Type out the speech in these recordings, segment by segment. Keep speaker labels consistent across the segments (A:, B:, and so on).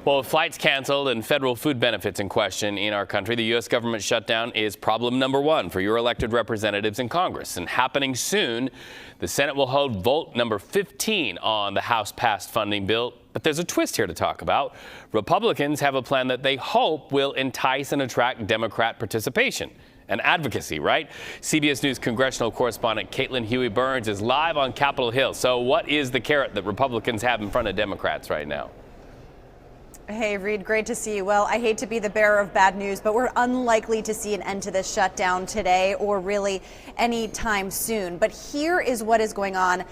A: Well, with flights canceled and federal food benefits in question in our country, the U.S. government shutdown is problem number one for your elected representatives in Congress. And happening soon, the Senate will hold vote number 15 on the House-passed funding bill. But there's a twist here to talk about. Republicans have a plan that they hope will entice and attract Democrat participation and advocacy, right? CBS News congressional correspondent Caitlin Huey-Burns is live on Capitol Hill. So what is the carrot that Republicans have in front of Democrats right now?
B: Hey, Reed, great to see you. Well, I hate to be the bearer of bad news, but we're unlikely to see an end to this shutdown today or really any time soon. But here is what is going on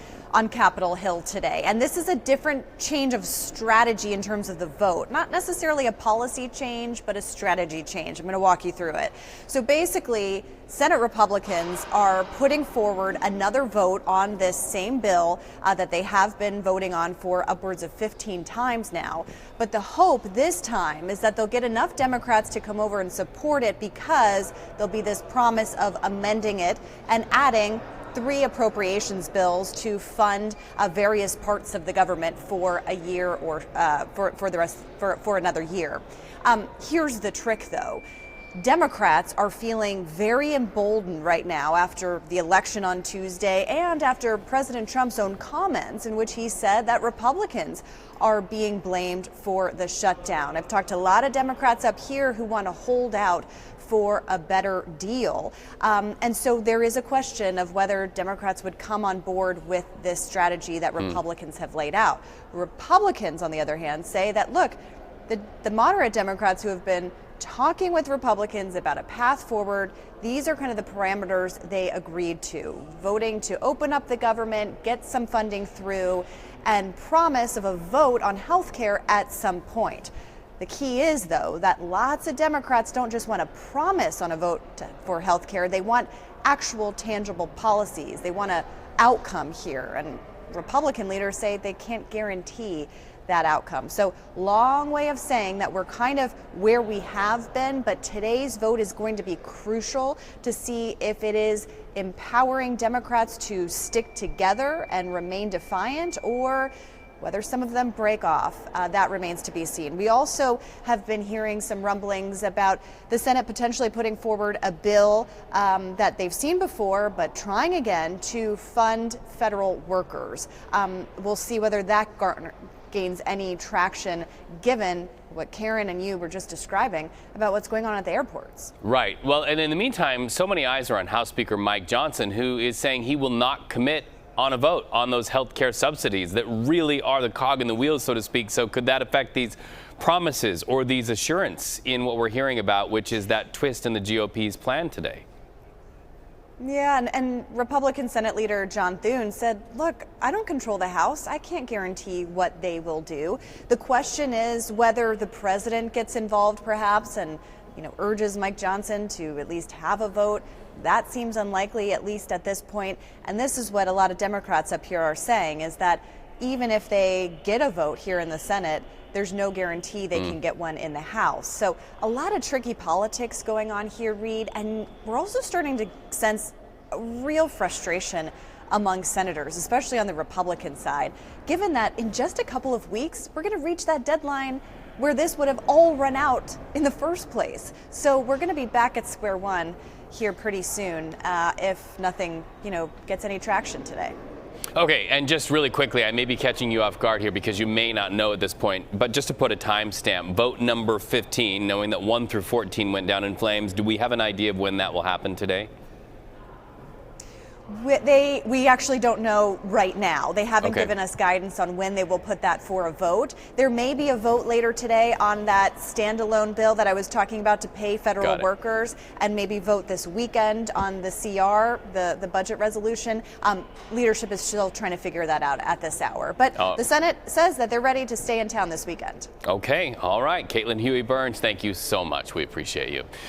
B: Capitol Hill today. And this is a different change of strategy in terms of the vote. Not necessarily a policy change, but a strategy change. I'm going to walk you through it. So basically, Senate Republicans are putting forward another vote on this same bill that they have been voting on for upwards of 15 times now. But the hope this time is that they'll get enough Democrats to come over and support it because there'll be this promise of amending it and adding 3 appropriations bills to fund various parts of the government for a year or for another year. Here's the trick, though. Democrats are feeling very emboldened right now after the election on Tuesday and after President Trump's own comments in which he said that Republicans are being blamed for the shutdown. I've talked to a lot of Democrats up here who want to hold out for a better deal. And so there is a question of whether Democrats would come on board with this strategy that Republicans have laid out. Republicans, on the other hand, say that, look, the moderate Democrats who have been talking with Republicans about a path forward, these are kind of the parameters they agreed to. Voting to open up the government, get some funding through, and promise of a vote on health care at some point. The key is, though, that lots of Democrats don't just want a promise on a vote for health care. They want actual tangible policies. They want an outcome here. And Republican leaders say they can't guarantee that outcome. So long way of saying that we're kind of where we have been, but today's vote is going to be crucial to see if it is empowering Democrats to stick together and remain defiant, or whether some of them break off. That remains to be seen. We also have been hearing some rumblings about the Senate potentially putting forward a bill that they've seen before, but trying again to fund federal workers. We'll see whether that gains any traction given what Karen and you were just describing about what's going on at the airports.
A: Right. Well, and in the meantime, so many eyes are on House Speaker Mike Johnson, who is saying he will not commit on a vote on those health care subsidies that really are the cog in the wheel, so to speak. So could that affect these promises or these assurance in what we're hearing about, which is that twist in the GOP's plan today?
B: Yeah, and Republican Senate Leader John Thune said, look, I don't control the House. I can't guarantee what they will do. The question is whether the president gets involved perhaps and urges Mike Johnson to at least have a vote. That seems unlikely, at least at this point. And this is what a lot of Democrats up here are saying, is that even if they get a vote here in the Senate, there's no guarantee they can get one in the House. So a lot of tricky politics going on here, Reed. And we're also starting to sense a real frustration among senators, especially on the Republican side, given that in just a couple of weeks, we're going to reach that deadline where this would have all run out in the first place. So we're going to be back at square one here pretty soon if nothing, gets any traction today.
A: Okay, and just really quickly, I may be catching you off guard here because you may not know at this point, but just to put a timestamp, vote number 15, knowing that 1 through 14 went down in flames, do we have an idea of when that will happen today?
B: We actually don't know right now. They haven't given us guidance on when they will put that for a vote. There may be a vote later today on that standalone bill that I was talking about to pay federal workers, and maybe vote this weekend on the CR, the budget resolution. Leadership is still trying to figure that out at this hour. But the Senate says that they're ready to stay in town this weekend.
A: Okay, all right. Caitlin Huey-Burns, thank you so much. We appreciate you.